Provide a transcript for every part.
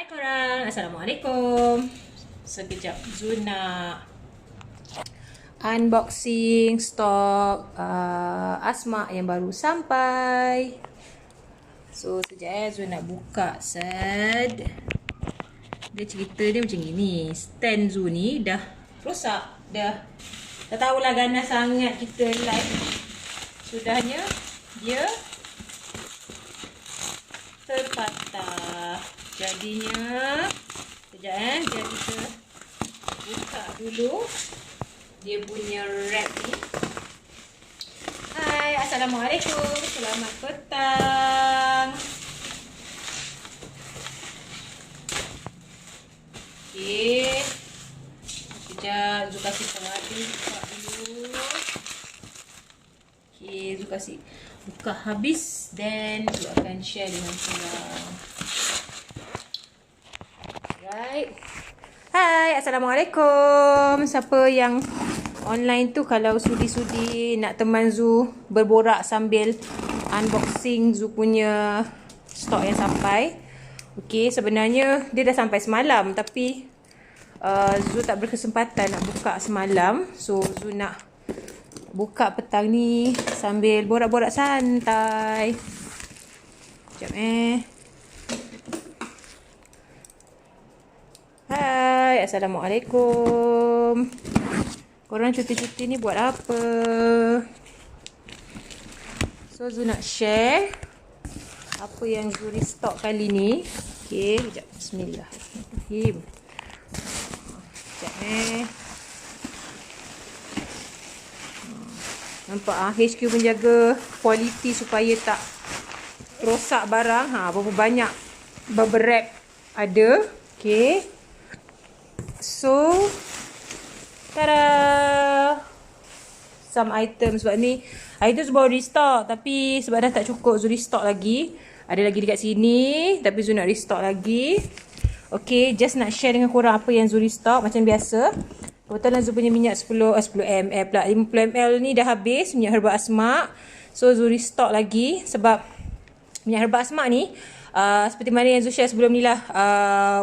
korang, Assalamualaikum. Sekejap Zuna unboxing stok Asma yang baru sampai. So sekejap Zuna buka set. Dia cerita dia macam ni. Stand Zu ni dah rosak. Dah tahulah ganas sangat kita live. Sudahnya dia terpatah. Jadinya sekejap biar kita buka dulu dia punya wrap ni. Hai, Assalamualaikum. Selamat petang. Okey. Sekejap Zu kasih pengadil buka dulu. Okey, Zu kasih buka habis dan Zu akan share dengan korang. Right. Hai, Assalamualaikum. Siapa yang online tu kalau sudi-sudi nak teman Zu berborak sambil unboxing Zu punya stok yang sampai. Okey, sebenarnya dia dah sampai semalam tapi Zu tak berkesempatan nak buka semalam. So Zu nak buka petang ni sambil borak-borak santai. Sekejap Hai, Assalamualaikum. Korang cuti-cuti ni buat apa? So Zu nak share apa yang Zu restock kali ni. Okay, sekejap. Bismillahirrahmanirrahim. Sekejap Nampak HQ menjaga kualiti supaya tak rosak barang. Berapa banyak bubble wrap ada. Okay. So, tada! Some items sebab ni items baru restock tapi sebab dah tak cukup Zu restock lagi. Ada lagi dekat sini tapi Zu nak restock lagi. Okay, just nak share dengan korang apa yang Zu restock macam biasa. Kebetulan Zu punya minyak 10 ml pula 50 ml ni dah habis, minyak herba Asma. So Zu restock lagi sebab minyak herba Asma ni seperti mana yang Zu share sebelum ni lah,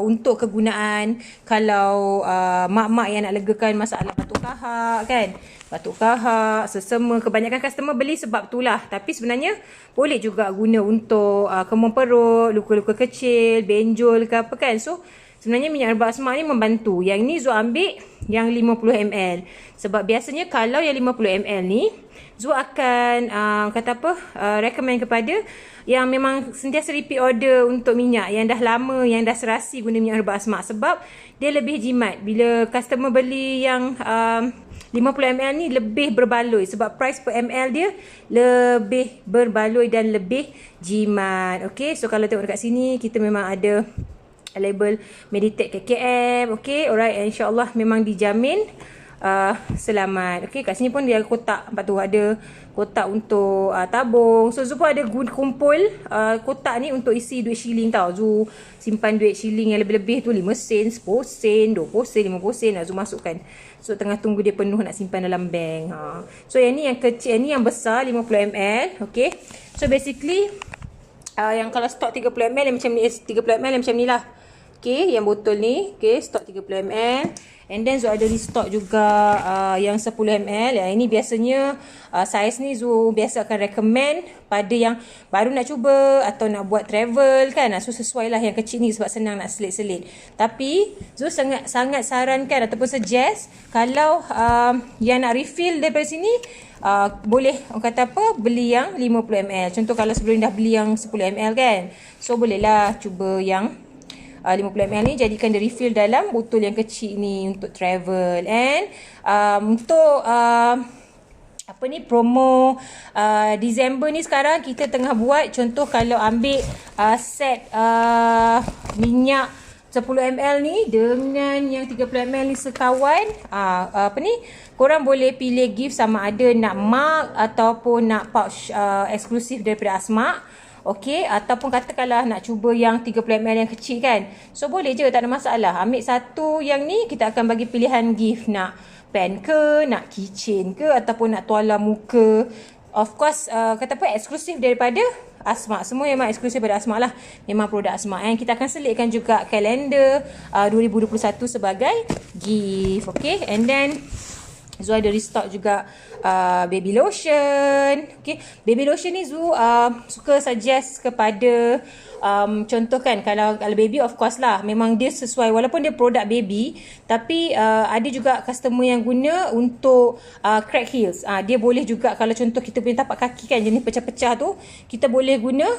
untuk kegunaan kalau mak-mak yang nak legakan masalah batuk kahak kan, batuk kahak, sesama. Kebanyakan customer beli sebab tu lah, tapi sebenarnya boleh juga guna untuk kemung perut, luka-luka kecil, benjol ke apa kan. So sebenarnya minyak herba Asma ni membantu. Yang ni Zu ambil yang 50 ml sebab biasanya kalau yang 50 ml ni Zu akan recommend kepada yang memang sentiasa repeat order untuk minyak yang dah lama, yang dah serasi guna minyak herba Asma sebab dia lebih jimat. Bila customer beli yang 50 ml ni lebih berbaloi sebab price per ml dia lebih berbaloi dan lebih jimat. Okay, so kalau tengok dekat sini kita memang ada label Meditech KKM. Okay, alright, insyaAllah memang dijamin selamat. Okay, kat sini pun dia ada kotak. Nampak tu ada kotak untuk tabung. So Zu pun ada kumpul kotak ni untuk isi duit shilling tau. Zu simpan duit shilling yang lebih-lebih tu 5 sen, 10 sen, 20 sen, 50 sen nak Zu masukkan. So tengah tunggu dia penuh nak simpan dalam bank. So yang ni yang kecil, yang ni yang besar 50 ml. Okay, so basically yang kalau stok 30 ml yang macam ni, 30 ml yang macam ni lah. Okay, yang botol ni, okay, stok 30 ml. And then Zu ada restock juga yang 10 ml. Yang ini biasanya saiz ni Zu biasa akan recommend pada yang baru nak cuba atau nak buat travel kan. So sesuai lah yang kecil ni sebab senang nak selit-selit. Tapi Zu sangat sarankan ataupun suggest kalau yang nak refill daripada sini, boleh orang kata apa, beli yang 50 ml. Contoh kalau sebelum dah beli yang 10 ml kan, so bolehlah cuba yang 50 ml ni, jadikan dia refill dalam botol yang kecil ni untuk travel. And untuk promo Disember ni sekarang kita tengah buat, contoh kalau ambil set minyak 10 ml ni dengan yang 30 ml ni sekawan, korang boleh pilih gift sama ada nak mug ataupun nak pouch eksklusif daripada Asma. Okey, ataupun katakanlah nak cuba yang 30 ml yang kecil kan. So boleh je, tak ada masalah. Ambil satu yang ni, kita akan bagi pilihan gift. Nak pen ke, nak keychain ke, ataupun nak tuala muka. Of course, eksklusif daripada Asma. Semua memang eksklusif pada Asma lah. Memang produk Asma. And kita akan selitkan juga kalender 2021 sebagai gift. Okay. And then Zu ada restock juga baby lotion. Okay. Baby lotion ni Zu suka suggest kepada contoh kan, kalau baby of course lah, memang dia sesuai walaupun dia produk baby, tapi ada juga customer yang guna untuk crack heels. Dia boleh juga kalau contoh kita punya tapak kaki kan jenis pecah-pecah tu, kita boleh guna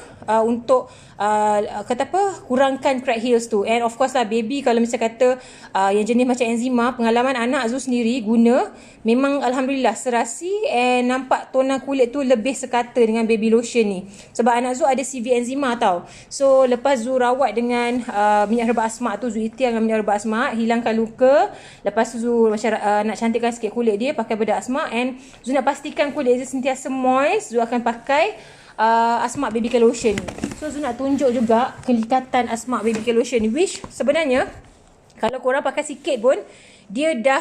untuk kata apa, kurangkan crack heels tu. And of course lah baby kalau misalnya kata yang jenis macam eczema, pengalaman anak Zu sendiri guna, memang alhamdulillah serasi and nampak tona kulit tu lebih sekata dengan baby lotion ni. Sebab anak Zu ada severe eczema tau. So lepas Zu rawat dengan minyak herba Asma tu, Zu ikhtiar dengan minyak herba Asma, hilangkan luka. Lepas tu Zu macam nak cantikkan sikit kulit dia pakai bedak Asma, and Zu nak pastikan kulit dia sentiasa moist, Zu akan pakai Asma baby care lotion ni. So Zu nak tunjuk juga kelikatan Asma baby care lotion ni, which sebenarnya kalau korang pakai sikit pun dia dah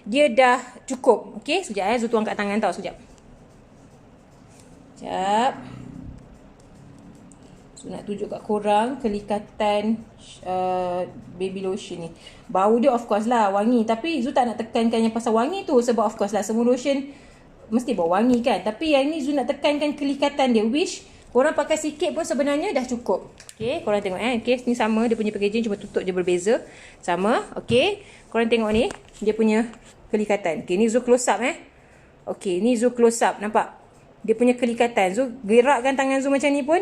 dia dah cukup. Okay, sekejap Zu tuang kat tangan tau, sekejap. So nak tunjuk kat korang kelikatan baby lotion ni. Bau dia of course lah wangi, tapi Zu tak nak tekankan yang pasal wangi tu, sebab of course lah semua lotion mesti bau wangi kan. Tapi yang ni Zu nak tekankan kelikatan dia, which korang pakai sikit pun sebenarnya dah cukup. Okay, korang tengok okay, ni sama dia punya packaging, cuma tutup je berbeza. Sama. Okay, korang tengok ni dia punya kelikatan. Okay, ni Zu close up Okay, ni Zu close up, nampak? Dia punya kelikatan. Zu gerakkan tangan Zu macam ni pun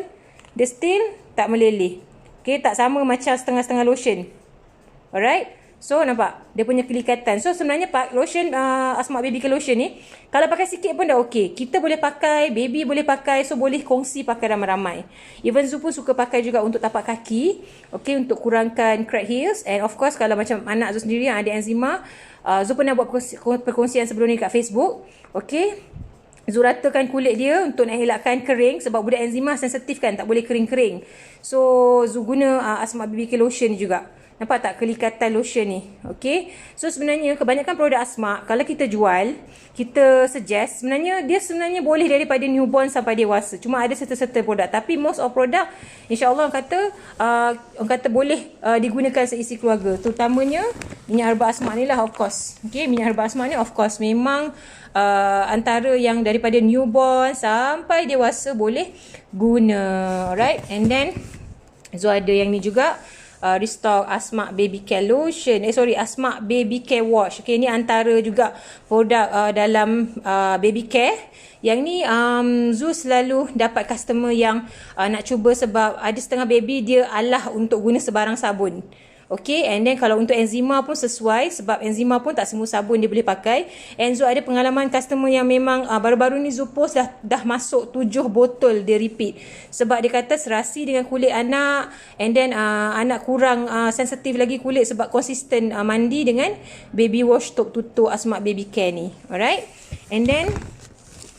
dia still tak meleleh. Okay, tak sama macam setengah-setengah lotion. Alright. So nampak dia punya kelikatan. So sebenarnya lotion Asma baby care lotion ni kalau pakai sikit pun dah okey. Kita boleh pakai, baby boleh pakai, so boleh kongsi pakai ramai-ramai. Even Zu pun suka pakai juga untuk tapak kaki. Okay, untuk kurangkan crack heels. And of course kalau macam anak Zu sendiri yang ada eczema, Zu pernah buat perkongsian sebelum ni kat Facebook. Okay, Zu ratakan kulit dia untuk nak elakkan kering, sebab budak eczema sensitif kan, tak boleh kering-kering. So Zu guna Asma baby care lotion ni juga. Nampak tak kelikatan lotion ni? Okay. So sebenarnya kebanyakan produk Asma kalau kita jual, kita suggest sebenarnya dia sebenarnya boleh daripada newborn sampai dewasa. Cuma ada serta-serta produk, tapi most of produk insya-Allah orang kata boleh digunakan seisi keluarga. Terutamanya minyak herba Asma ni lah of course. Okay, minyak herba Asma ni of course memang antara yang daripada newborn sampai dewasa boleh guna. Alright. And then Zu ada yang ni juga, restock Asma baby care lotion, Asma baby care wash. Okay, ni antara juga produk dalam baby care. Yang ni Zu selalu dapat customer yang nak cuba, sebab ada setengah baby dia alah untuk guna sebarang sabun. Okay, and then kalau untuk eczema pun sesuai, sebab eczema pun tak semua sabun dia boleh pakai. And Zu ada pengalaman customer yang memang baru-baru ni Zu post dah masuk 7 botol dia repeat. Sebab dia kata serasi dengan kulit anak, and then anak kurang sensitif lagi kulit sebab konsisten mandi dengan baby wash tutup Asma baby care ni. Alright. And then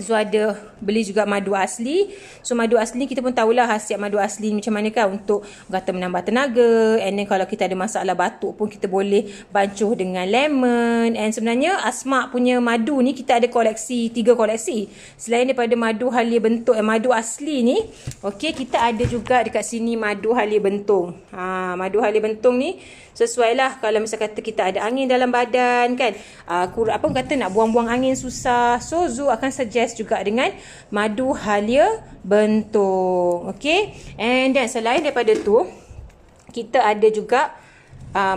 Zu ada beli juga madu asli. So madu asli kita pun tahulah khasiat madu asli macam mana kan, untuk kata menambah tenaga. And then kalau kita ada masalah batuk pun kita boleh bancuh dengan lemon. And sebenarnya Asma punya madu ni kita ada koleksi, 3 koleksi. Selain daripada madu halia bentung, madu asli ni, okey, kita ada juga dekat sini madu halia bentung. Madu halia bentung ni sesuai lah kalau misal kata kita ada angin dalam badan kan, kata nak buang-buang angin susah. So Zu akan suggest juga dengan madu halia bentung. Okay, and then selain daripada tu kita ada juga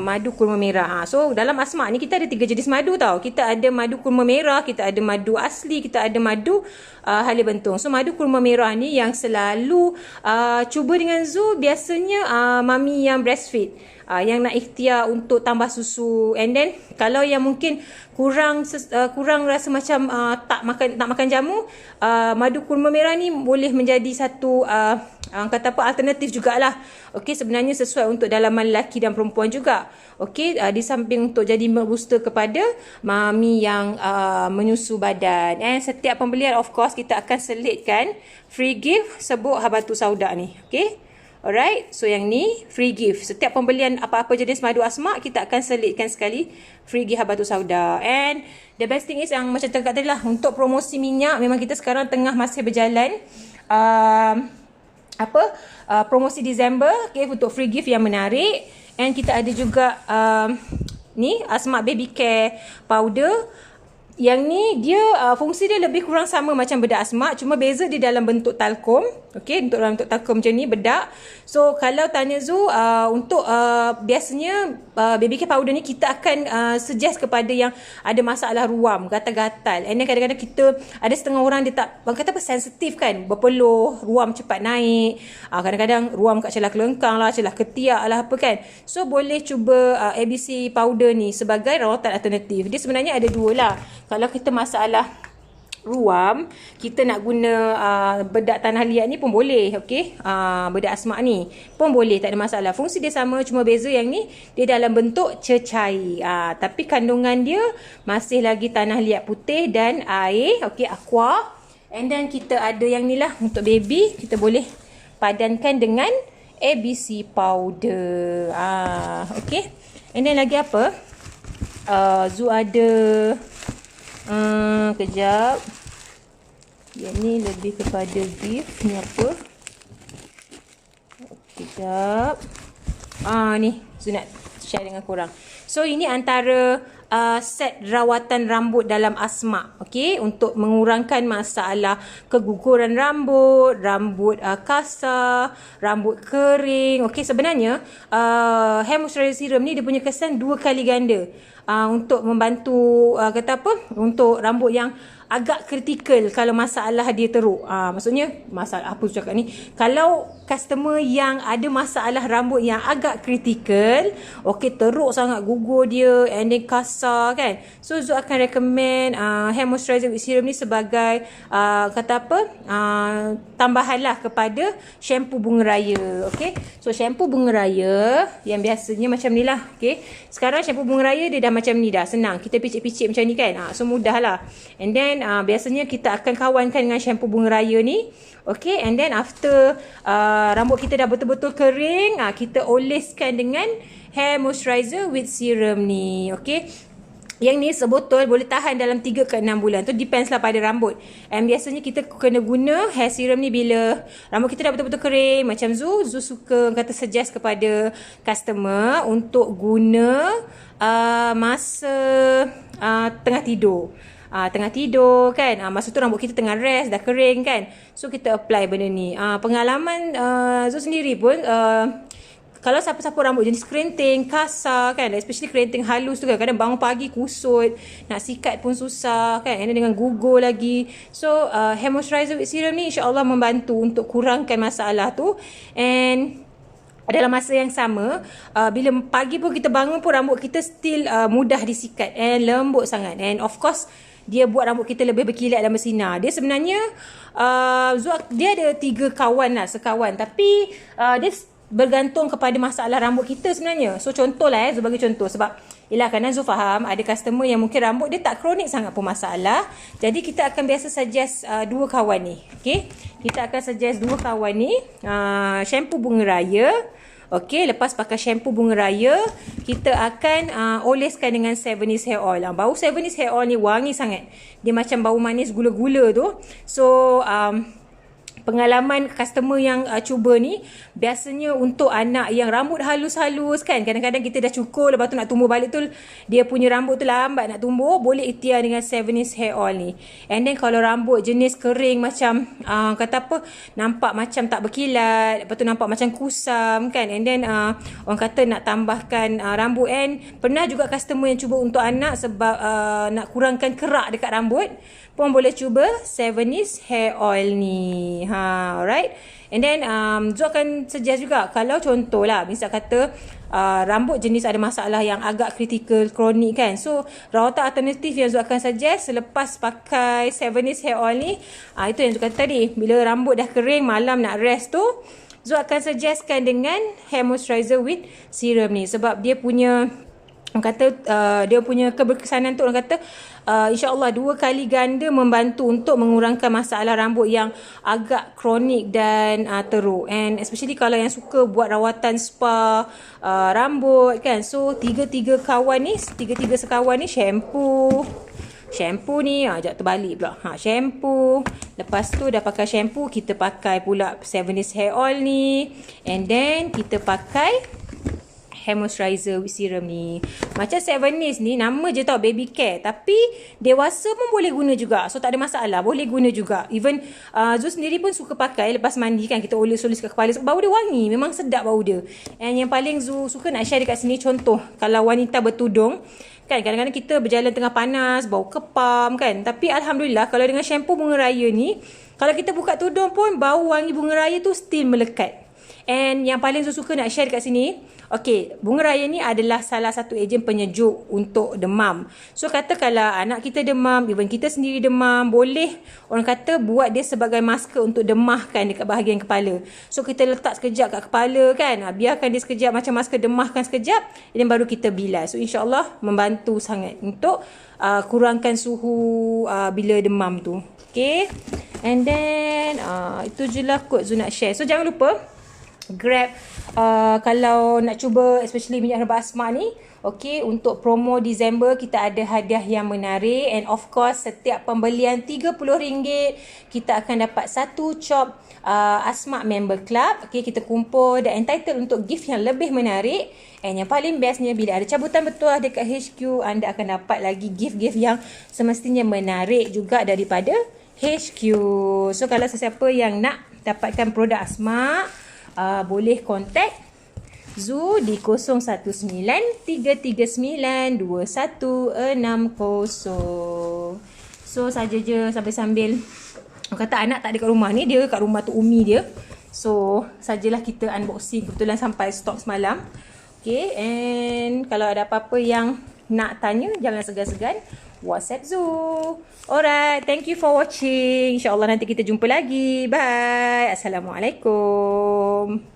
madu kurma merah. So dalam Asma ni kita ada 3 jenis madu tau. Kita ada madu kurma merah, kita ada madu asli, kita ada madu halia bentung. So madu kurma merah ni yang selalu cuba dengan Zu biasanya mami yang breastfeed, yang nak ikhtiar untuk tambah susu. And then kalau yang mungkin kurang rasa macam tak makan jamu, madu kurma merah ni boleh menjadi satu alternatif jugalah. Okey, sebenarnya sesuai untuk dalaman lelaki dan perempuan juga. Okey, di samping untuk jadi milk booster kepada mami yang menyusu badan. And setiap pembelian of course kita akan selitkan free gift sebut habatus sauda ni. Okey. Alright, so yang ni free gift. Setiap pembelian apa-apa jenis madu Asma, kita akan selitkan sekali free gift habatus sauda. And the best thing is yang macam cakap tadi lah, untuk promosi minyak, memang kita sekarang tengah masih berjalan promosi Disember, okay, untuk free gift yang menarik. And kita ada juga ni Asma Baby Care Powder. Yang ni dia fungsi dia lebih kurang sama macam bedak Asma, cuma beza dia dalam bentuk talcum. Okey, untuk dalam bentuk talcum macam ni bedak. So kalau tanya Zu, untuk biasanya baby care powder ni kita akan suggest kepada yang ada masalah ruam, gatal-gatal. And then kadang-kadang kita ada setengah orang dia tak, orang kata apa, sensitif kan, berpeluh, ruam cepat naik. Kadang-kadang ruam kat celah kelengkang lah, celah ketiak lah apa kan. So boleh cuba ABC powder ni sebagai rawatan alternatif. Dia sebenarnya ada dua lah. Kalau kita masalah ruam, kita nak guna bedak tanah liat ni pun boleh, okey. Bedak Asma ni pun boleh, tak ada masalah. Fungsi dia sama, cuma beza yang ni dia dalam bentuk cecair. Tapi kandungan dia masih lagi tanah liat putih dan air, okey, aqua. And then kita ada yang ni lah untuk baby, kita boleh padankan dengan ABC powder. Okey. And then lagi apa? Zu ada kejap. Yang ni lebih kepada gift. Ni apa? Kejap. Ni Zu nak share dengan korang. So ini antara set rawatan rambut dalam Asma, okey, untuk mengurangkan masalah keguguran rambut, rambut kasar, rambut kering. Okey, sebenarnya hair moisturizer serum ni dia punya kesan 2 kali ganda. Untuk membantu kata apa, untuk rambut yang agak kritikal kalau masalah dia teruk. Maksudnya masalah apa cakap ni, kalau customer yang ada masalah rambut yang agak kritikal, okey, teruk sangat gugur dia and then kasar kan, so Zu akan recommend hair moisturizer with serum ni sebagai kata apa, tambahan lah kepada shampoo bunga raya. Okey, so shampoo bunga raya yang biasanya macam ni lah. Okey, sekarang shampoo bunga raya dia dah macam ni, dah senang, kita picit-picit macam ni kan. So mudah lah. And then biasanya kita akan kawankan dengan shampoo bunga raya ni. Okay, and then after rambut kita dah betul-betul kering, kita oleskan dengan hair moisturizer with serum ni. Okay, yang ni sebotol boleh tahan dalam 3 ke 6 bulan. Tu depends lah pada rambut. And biasanya kita kena guna hair serum ni bila rambut kita dah betul-betul kering. Macam Zu suka kata suggest kepada customer untuk guna masa tengah tidur. Tengah tidur kan, masa tu rambut kita tengah rest, dah kering kan, so kita apply benda ni. Pengalaman Zu sendiri pun, kalau siapa-siapa rambut jenis kerinting, kasar kan, especially kerinting halus tu kan, kadang bangun pagi kusut, nak sikat pun susah kan, and dengan gugur lagi. So hair moisturizer with serum ni insyaAllah membantu untuk kurangkan masalah tu. And dalam masa yang sama, bila pagi pun kita bangun pun rambut kita still mudah disikat and lembut sangat. And of course dia buat rambut kita lebih berkilat dan bersinar. Dia sebenarnya dia ada 3 kawan lah, sekawan. Tapi dia bergantung kepada masalah rambut kita sebenarnya. So contohlah bagi contoh, sebab yelah kadang Zu faham ada customer yang mungkin rambut dia tak kronik sangat pun masalah. Jadi kita akan biasa suggest 2 kawan ni. Okay, kita akan suggest 2 kawan ni, shampoo bunga raya. Okey, lepas pakai shampoo bunga raya, kita akan oleskan dengan Sevenis hair oil. Bau Sevenis hair oil ni wangi sangat. Dia macam bau manis gula-gula tu. So pengalaman customer yang cuba ni, biasanya untuk anak yang rambut halus-halus kan, kadang-kadang kita dah cukur, lepas tu nak tumbuh balik tu, dia punya rambut tu lambat nak tumbuh, boleh ikhtiar dengan Sevenis hair oil ni. And then kalau rambut jenis kering macam kata apa, nampak macam tak berkilat, lepas tu nampak macam kusam kan, and then orang kata nak tambahkan rambut. And pernah juga customer yang cuba untuk anak sebab nak kurangkan kerak dekat rambut, pun boleh cuba Sevenis hair oil ni. Alright. And then Zu akan suggest juga, kalau contohlah misal kata rambut jenis ada masalah yang agak kritikal, kronik kan, so rawatan alternatif yang Zu akan suggest selepas pakai Sevenis hair oil ni, itu yang Zu kata tadi, bila rambut dah kering, malam nak rest tu, Zu akan suggestkan dengan hair moisturizer with serum ni. Sebab dia punya, orang kata dia punya keberkesanan tu, orang kata insyaAllah 2 kali ganda membantu untuk mengurangkan masalah rambut yang agak kronik dan teruk. And especially kalau yang suka buat rawatan spa rambut kan, so tiga sekawan ni shampoo, Shampoo ni, sekejap terbalik pula. Shampoo. Lepas tu dah pakai shampoo, kita pakai pula 7 Days Hair Oil ni. And then kita pakai hair moisturizer with serum ni. Macam 7 Days ni, nama je tau baby care. Tapi dewasa pun boleh guna juga. So tak ada masalah, boleh guna juga. Even Zul sendiri pun suka pakai lepas mandi kan. Kita oles-oles kat kepala. Bau dia wangi, memang sedap bau dia. And yang paling Zul suka nak share dekat sini contoh. Kalau wanita bertudung, kan kadang-kadang kita berjalan tengah panas, bau kepam kan. Tapi Alhamdulillah kalau dengan shampoo bunga raya ni, kalau kita buka tudung pun bau wangi bunga raya tu still melekat. And yang paling saya suka nak share kat sini, okay, bunga raya ni adalah salah satu ejen penyejuk untuk demam. So kata kalau anak kita demam, even kita sendiri demam, boleh orang kata buat dia sebagai masker untuk demahkan dekat bahagian kepala. So kita letak sekejap kat kepala kan, biarkan dia sekejap macam masker, demahkan sekejap, dan baru kita bilas. So insyaAllah membantu sangat untuk kurangkan suhu bila demam tu. Okay, and then itu je lah kot Zul nak share. So jangan lupa grab kalau nak cuba especially minyak herba asma ni. Okay, untuk promo Disember kita ada hadiah yang menarik. And of course setiap pembelian RM30 kita akan dapat satu chop Asma Member Club. Okay, kita kumpul dan entitled untuk gift yang lebih menarik. And yang paling bestnya, bila ada cabutan bertuah dekat HQ, anda akan dapat lagi gift-gift yang semestinya menarik juga daripada HQ. So kalau sesiapa yang nak dapatkan produk Asma, boleh contact Zu di 0193392160. So saja je sambil-sambil kata anak tak ada kat rumah ni, dia kat rumah tu Umi dia. So sajalah kita unboxing, kebetulan sampai stok semalam. Okay, and kalau ada apa-apa yang nak tanya, jangan segan-segan WhatsApp Zu. Alright, thank you for watching. InsyaAllah nanti kita jumpa lagi. Bye. Assalamualaikum.